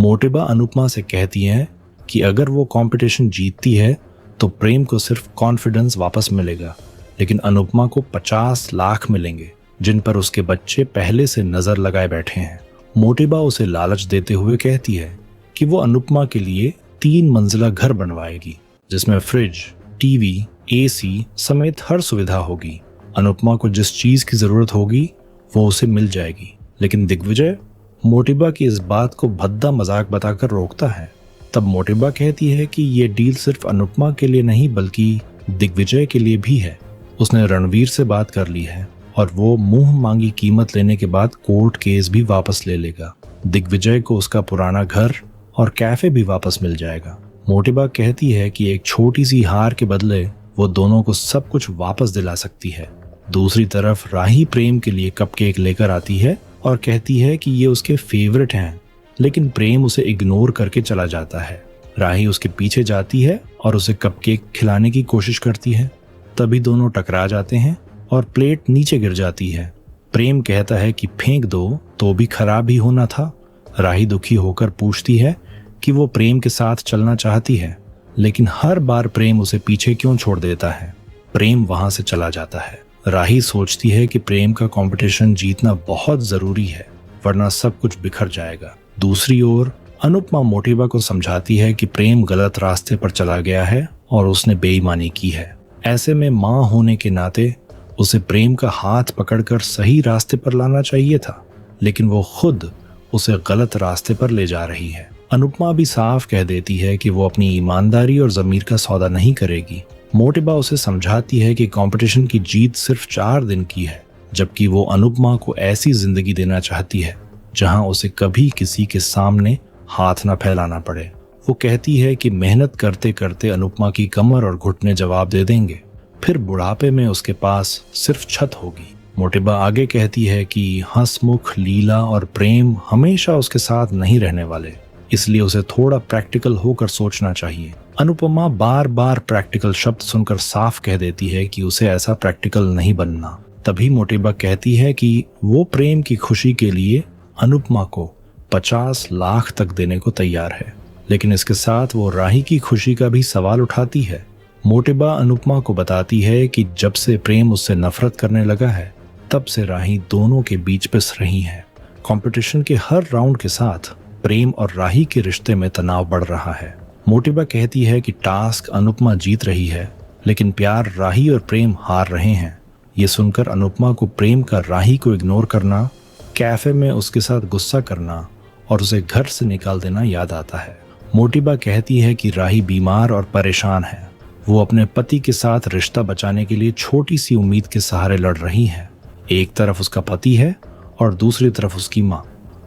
मोटिबा अनुपमा से कहती है कि अगर वो कंपटीशन जीतती है तो प्रेम को सिर्फ कॉन्फिडेंस वापस मिलेगा, लेकिन अनुपमा को 50 लाख मिलेंगे जिन पर उसके बच्चे पहले से नजर लगाए बैठे हैं। मोटिबा उसे लालच देते हुए कहती है कि वो अनुपमा के लिए 3 मंजिला घर बनवाएगी जिसमें फ्रिज, टीवी, एसी समेत हर सुविधा होगी। अनुपमा को जिस चीज की जरूरत होगी वो उसे मिल जाएगी, लेकिन दिग्विजय मोटिबा की इस बात को भद्दा मजाक बताकर रोकता है। तब मोटिबा कहती है कि ये डील सिर्फ अनुपमा के लिए नहीं बल्कि दिग्विजय के लिए भी है। उसने रणवीर से बात कर ली है और वो मुंह मांगी कीमत लेने के बाद कोर्ट केस भी वापस ले लेगा। दिग्विजय को उसका पुराना घर और कैफे भी वापस मिल जाएगा। मोटिबा कहती है कि एक छोटी सी हार के बदले वो दोनों को सब कुछ वापस दिला सकती है। दूसरी तरफ राही प्रेम के लिए कपकेक लेकर आती है और कहती है कि ये उसके फेवरेट हैं, लेकिन प्रेम उसे इग्नोर करके चला जाता है। राही उसके पीछे जाती है और उसे कपकेक खिलाने की कोशिश करती है। तभी दोनों टकरा जाते हैं और प्लेट नीचे गिर जाती है। प्रेम कहता है कि फेंक दो तो भी खराब ही होना था। राही दुखी होकर पूछती है कि वो प्रेम के साथ चलना चाहती है, लेकिन हर बार प्रेम उसे पीछे क्यों छोड़ देता है। प्रेम वहां से चला जाता है। राही सोचती है कि प्रेम का कंपटीशन जीतना बहुत जरूरी है, वरना सब कुछ बिखर जाएगा। दूसरी ओर अनुपमा मोटिबा को समझाती है कि प्रेम गलत रास्ते पर चला गया है और उसने बेईमानी की है। ऐसे में मां होने के नाते उसे प्रेम का हाथ पकड़कर सही रास्ते पर लाना चाहिए था, लेकिन वो खुद उसे गलत रास्ते पर ले जा रही है। अनुपमा भी साफ कह देती है कि वो अपनी ईमानदारी और जमीर का सौदा नहीं करेगी। मोटिबा उसे समझाती है कि कंपटीशन की जीत सिर्फ 4 दिन की है, जबकि वो अनुपमा को ऐसी जिंदगी देना चाहती है जहां उसे कभी किसी के सामने हाथ ना फैलाना पड़े। वो कहती है कि मेहनत करते करते अनुपमा की कमर और घुटने जवाब दे देंगे, फिर बुढ़ापे में उसके पास सिर्फ छत होगी। मोटिबा आगे कहती है कि हंसमुख, लीला और प्रेम हमेशा उसके साथ नहीं रहने वाले, इसलिए उसे थोड़ा प्रैक्टिकल होकर सोचना चाहिए। अनुपमा बार बार प्रैक्टिकल शब्द सुनकर साफ कह देती है कि उसे ऐसा प्रैक्टिकल नहीं बनना। तभी मोटिबा कहती है कि वो प्रेम की खुशी के लिए अनुपमा को 50 लाख तक देने को तैयार है, लेकिन इसके साथ वो राही की खुशी का भी सवाल उठाती है। मोटिबा अनुपमा को बताती है कि जब से प्रेम उससे नफरत करने लगा है तब से राही दोनों के बीच पिस रही है। कंपटीशन के हर राउंड के साथ प्रेम और राही के रिश्ते में तनाव बढ़ रहा है। मोटिबा कहती है कि टास्क अनुपमा जीत रही है, लेकिन प्यार राही और प्रेम हार रहे हैं। ये सुनकर अनुपमा को प्रेम का राही को इग्नोर करना, कैफे में उसके साथ गुस्सा करना और उसे घर से निकाल देना याद आता है। मोटिबा कहती है कि राही बीमार और परेशान है। वो अपने पति के साथ रिश्ता बचाने के लिए छोटी सी उम्मीद के सहारे लड़ रही है। एक तरफ उसका पति है और दूसरी तरफ उसकी माँ।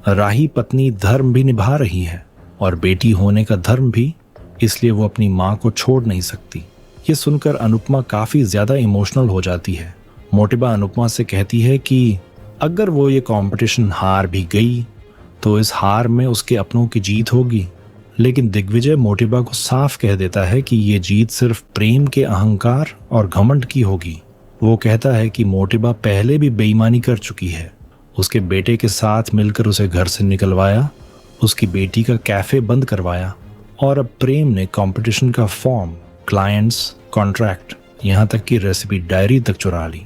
राही पत्नी धर्म भी निभा रही है और बेटी होने का धर्म भी, इसलिए वो अपनी माँ को छोड़ नहीं सकती। ये सुनकर अनुपमा काफी ज्यादा इमोशनल हो जाती है। मोटिबा अनुपमा से कहती है कि अगर वो ये कंपटीशन हार भी गई तो इस हार में उसके अपनों की जीत होगी, लेकिन दिग्विजय मोटिबा को साफ कह देता है कि ये जीत सिर्फ प्रेम के अहंकार और घमंड की होगी। वो कहता है कि मोटिबा पहले भी बेईमानी कर चुकी है। उसके बेटे के साथ मिलकर उसे घर से निकलवाया, उसकी बेटी का कैफे बंद करवाया और अब प्रेम ने कंपटीशन का फॉर्म, क्लाइंट्स, कॉन्ट्रैक्ट, यहाँ तक कि रेसिपी डायरी तक चुरा ली।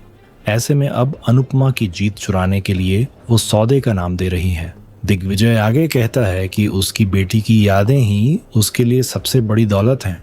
ऐसे में अब अनुपमा की जीत चुराने के लिए वो सौदे का नाम दे रही है। दिग्विजय आगे कहता है कि उसकी बेटी की यादें ही उसके लिए सबसे बड़ी दौलत हैं।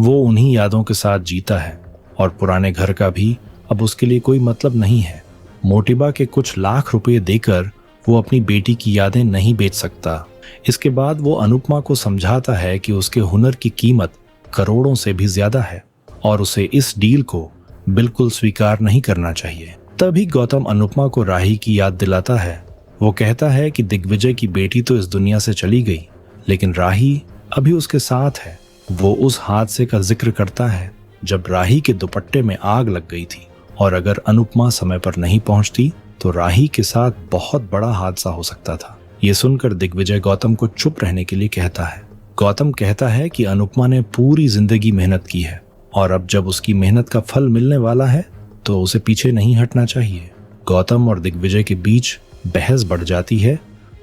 वो उन्हीं यादों के साथ जीता है और पुराने घर का भी अब उसके लिए कोई मतलब नहीं है। मोटिबा के कुछ लाख रुपए देकर वो अपनी बेटी की यादें नहीं बेच सकता। इसके बाद वो अनुपमा को समझाता है कि उसके हुनर की कीमत करोड़ों से भी ज्यादा है और उसे इस डील को बिल्कुल स्वीकार नहीं करना चाहिए। तभी गौतम अनुपमा को राही की याद दिलाता है। वो कहता है कि दिग्विजय की बेटी तो इस दुनिया से चली गई, लेकिन राही अभी उसके साथ है। वो उस हादसे का जिक्र करता है जब राही के दुपट्टे में आग लग गई थी और अगर अनुपमा समय पर नहीं पहुंचती तो राही के साथ बहुत बड़ा हादसा हो सकता था। ये सुनकर दिग्विजय गौतम को चुप रहने के लिए कहता है। गौतम कहता है कि अनुपमा ने पूरी जिंदगी मेहनत की है और अब जब उसकी मेहनत का फल मिलने वाला है तो उसे पीछे नहीं हटना चाहिए। गौतम और दिग्विजय के बीच बहस बढ़ जाती है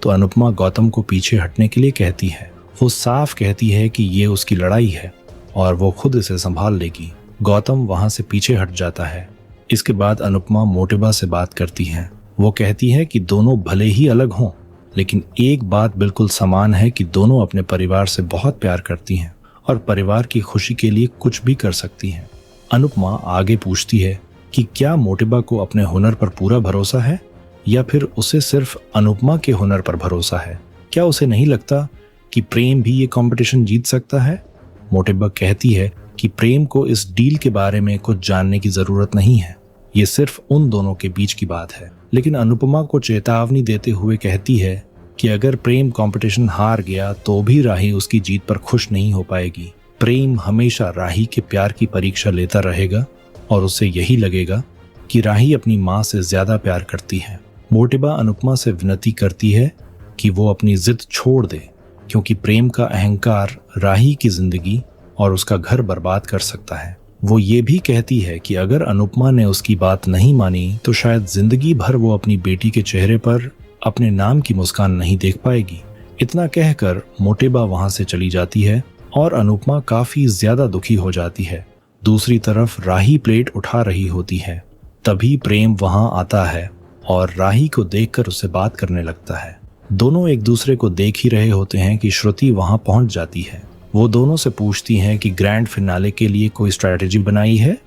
तो अनुपमा गौतम को पीछे हटने के लिए कहती है। वो साफ कहती है कि ये उसकी लड़ाई है और वो खुद इसे संभाल लेगी। गौतम वहां से पीछे हट जाता है। इसके बाद अनुपमा मोटेबा से बात करती है। वो कहती है कि दोनों भले ही अलग हों, लेकिन एक बात बिल्कुल समान है कि दोनों अपने परिवार से बहुत प्यार करती हैं और परिवार की खुशी के लिए कुछ भी कर सकती हैं। अनुपमा आगे पूछती है कि क्या मोटेबा को अपने हुनर पर पूरा भरोसा है या फिर उसे सिर्फ अनुपमा के हुनर पर भरोसा है। क्या उसे नहीं लगता कि प्रेम भी ये कंपटीशन जीत सकता है? मोटेबा कहती है कि प्रेम को इस डील के बारे में कुछ जानने की जरूरत नहीं है, ये सिर्फ उन दोनों के बीच की बात है। लेकिन अनुपमा को चेतावनी देते हुए कहती है कि अगर प्रेम कंपटीशन हार गया तो भी राही उसकी जीत पर खुश नहीं हो पाएगी। प्रेम हमेशा राही के प्यार की परीक्षा लेता रहेगा और उसे यही लगेगा कि राही अपनी माँ से ज्यादा प्यार करती है। मोटेबा अनुपमा से विनती करती है कि वो अपनी जिद छोड़ दे, क्योंकि प्रेम का अहंकार राही की जिंदगी और उसका घर बर्बाद कर सकता है। वो ये भी कहती है कि अगर अनुपमा ने उसकी बात नहीं मानी तो शायद जिंदगी भर वो अपनी बेटी के चेहरे पर अपने नाम की मुस्कान नहीं देख पाएगी। इतना कहकर मोटेबा वहां से चली जाती है और अनुपमा काफी ज्यादा दुखी हो जाती है। दूसरी तरफ राही प्लेट उठा रही होती है। तभी प्रेम वहां आता है और राही को देखकर उससे बात करने लगता है। दोनों एक दूसरे को देख ही रहे होते हैं कि श्रुति वहां पहुंच जाती है। वो दोनों से पूछती हैं कि ग्रैंड फिनाले के लिए कोई स्ट्रैटेजी बनाई है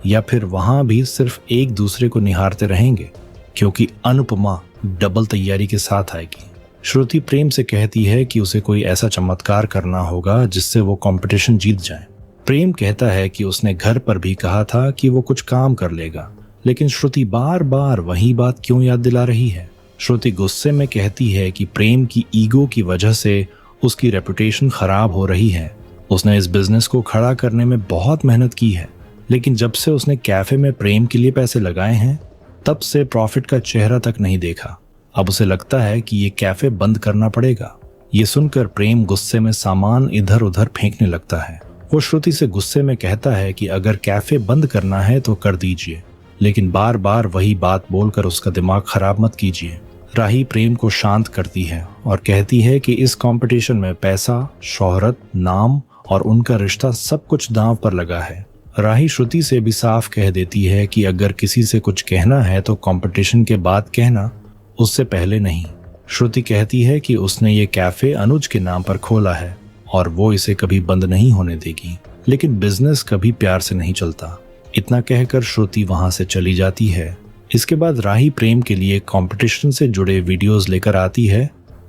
या फिर वहां भी सिर्फ एक दूसरे को निहारते रहेंगे, क्योंकि अनुपमा डबल तैयारी के साथ आएगी। श्रुति प्रेम से कहती है कि उसे कोई ऐसा चमत्कार करना होगा जिससे वो कंपटीशन जीत जाए। प्रेम कहता है कि उसने घर पर भी कहा था कि वो कुछ काम कर लेगा, लेकिन श्रुति बार बार वही बात क्यों याद दिला रही है। श्रुति गुस्से में कहती है कि प्रेम की ईगो की वजह से उसकी रेपुटेशन खराब हो रही है। उसने इस बिजनेस को खड़ा करने में बहुत मेहनत की है, लेकिन जब से उसने कैफे में प्रेम के लिए पैसे लगाए हैं तब से प्रॉफिट का चेहरा तक नहीं देखा। अब उसे लगता है कि ये कैफे बंद करना पड़ेगा। ये सुनकर प्रेम गुस्से में सामान इधर उधर फेंकने लगता है। वो श्रुति से गुस्से में कहता है कि अगर कैफे बंद करना है तो कर दीजिए, लेकिन बार बार वही बात बोलकर उसका दिमाग खराब मत कीजिए। राही प्रेम को शांत करती है और कहती है कि इस कंपटीशन में पैसा, शोहरत, नाम और उनका रिश्ता सब कुछ दांव पर लगा है। राही श्रुति से भी साफ कह देती है कि अगर किसी से कुछ कहना है तो कंपटीशन के बाद कहना, उससे पहले नहीं। श्रुति कहती है कि उसने ये कैफे अनुज के नाम पर खोला है और वो इसे कभी बंद नहीं होने देगी, लेकिन बिजनेस कभी प्यार से नहीं चलता। इतना कहकर श्रुति वहां से चली जाती है। इसके बाद राही प्रेम के लिए कंपटीशन से जुड़े वीडियोस लेकर आती है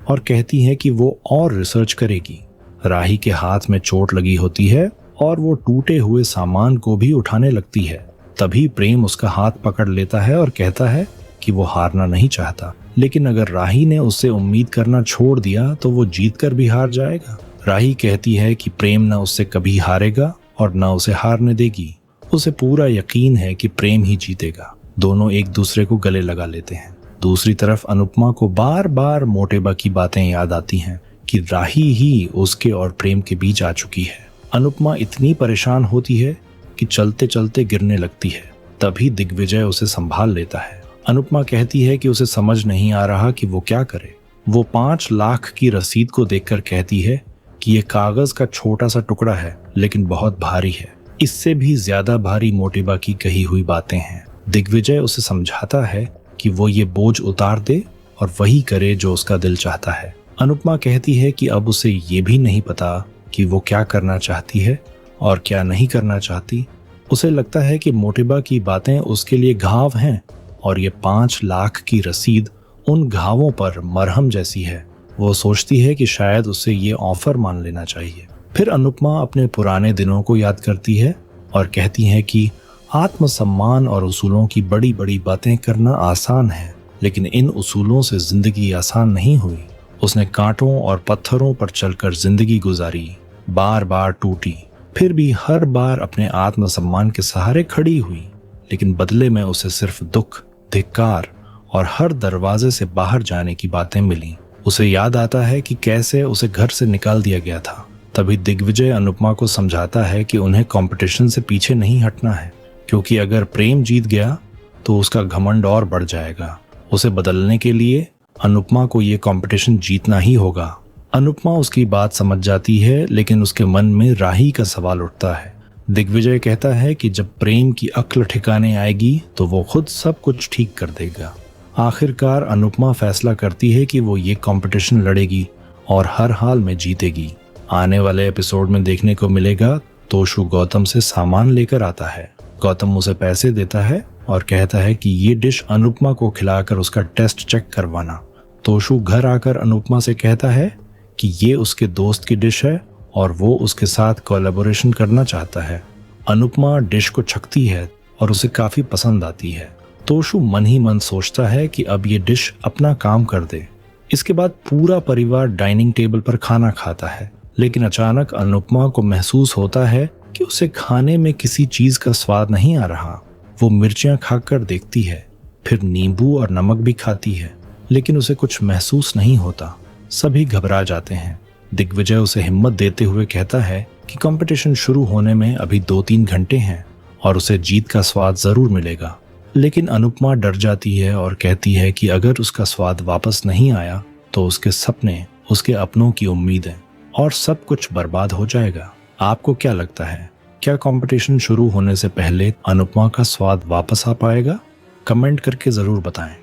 और कहती है कि वो और रिसर्च करेगी। राही के हाथ में चोट लगी होती है और वो टूटे हुए सामान को भी उठाने लगती है। तभी प्रेम उसका हाथ पकड़ लेता है और कहता है कि वो हारना नहीं चाहता, लेकिन अगर राही ने उससे उम्मीद करना छोड़ दिया तो वो जीत कर भी हार जाएगा। राही कहती है कि प्रेम न उससे कभी हारेगा और न उसे हारने देगी। उसे पूरा यकीन है कि प्रेम ही जीतेगा। दोनों एक दूसरे को गले लगा लेते हैं। दूसरी तरफ अनुपमा को बार बार मोटेबा की बातें याद आती हैं कि राही ही उसके और प्रेम के बीच आ चुकी है। अनुपमा इतनी परेशान होती है कि चलते चलते गिरने लगती है। तभी दिग्विजय उसे संभाल लेता है। अनुपमा कहती है कि उसे समझ नहीं आ रहा कि वो क्या करे। वो 5 लाख की रसीद को देखकर कहती है कि ये कागज का छोटा सा टुकड़ा है, लेकिन बहुत भारी है। इससे भी ज्यादा भारी मोटेबा की कही हुई बातें हैं। दिग्विजय उसे समझाता है कि वो ये बोझ उतार दे और वही करे जो उसका दिल चाहता है। अनुपमा कहती है कि अब उसे ये भी नहीं पता कि वो क्या करना चाहती है और क्या नहीं करना चाहती। उसे लगता है कि मोटेबा की बातें उसके लिए घाव हैं और ये 5 लाख की रसीद उन घावों पर मरहम जैसी है। वो सोचती है कि शायद उसे ये ऑफर मान लेना चाहिए। फिर अनुपमा अपने पुराने दिनों को याद करती है और कहती है कि आत्मसम्मान और उसूलों की बड़ी बड़ी बातें करना आसान है, लेकिन इन उसूलों से जिंदगी आसान नहीं हुई। उसने कांटों और पत्थरों पर चलकर जिंदगी गुजारी, बार बार टूटी, फिर भी हर बार अपने आत्मसम्मान के सहारे खड़ी हुई, लेकिन बदले में उसे सिर्फ दुख, धिक्कार और हर दरवाजे से बाहर जाने की बातें मिली। उसे याद आता है कि कैसे उसे घर से निकाल दिया गया था। तभी दिग्विजय अनुपमा को समझाता है कि उन्हें कंपटीशन से पीछे नहीं हटना है, क्योंकि अगर प्रेम जीत गया तो उसका घमंड और बढ़ जाएगा। उसे बदलने के लिए अनुपमा को ये कंपटीशन जीतना ही होगा। अनुपमा उसकी बात समझ जाती है, लेकिन उसके मन में राही का सवाल उठता है। दिग्विजय कहता है कि जब प्रेम की अक्ल ठिकाने आएगी तो वो खुद सब कुछ ठीक कर देगा। आखिरकार अनुपमा फैसला करती है कि वो ये कंपटीशन लड़ेगी और हर हाल में जीतेगी। आने वाले एपिसोड में देखने को मिलेगा तोशु गौतम से सामान लेकर आता है। गौतम उसे पैसे देता है और कहता है कि ये डिश अनुपमा को खिलाकर उसका टेस्ट चेक करवाना। तोशु घर आकर अनुपमा से कहता है कि ये उसके दोस्त की डिश है और वो उसके साथ कोलैबोरेशन करना चाहता है। अनुपमा डिश को छकती है और उसे काफी पसंद आती है। तोशु मन ही मन सोचता है कि अब ये डिश अपना काम कर दे। इसके बाद पूरा परिवार डाइनिंग टेबल पर खाना खाता है, लेकिन अचानक अनुपमा को महसूस होता है कि उसे खाने में किसी चीज का स्वाद नहीं आ रहा। वो मिर्चियां खाकर देखती है, फिर नींबू और नमक भी खाती है, लेकिन उसे कुछ महसूस नहीं होता। सभी घबरा जाते हैं। दिग्विजय उसे हिम्मत देते हुए कहता है कि कंपटीशन शुरू होने में अभी 2-3 घंटे हैं और उसे जीत का स्वाद जरूर मिलेगा। लेकिन अनुपमा डर जाती है और कहती है कि अगर उसका स्वाद वापस नहीं आया तो उसके सपने, उसके अपनों की उम्मीदें और सब कुछ बर्बाद हो जाएगा। आपको क्या लगता है, क्या कंपटीशन शुरू होने से पहले अनुपमा का स्वाद वापस आ पाएगा? कमेंट करके जरूर बताएं।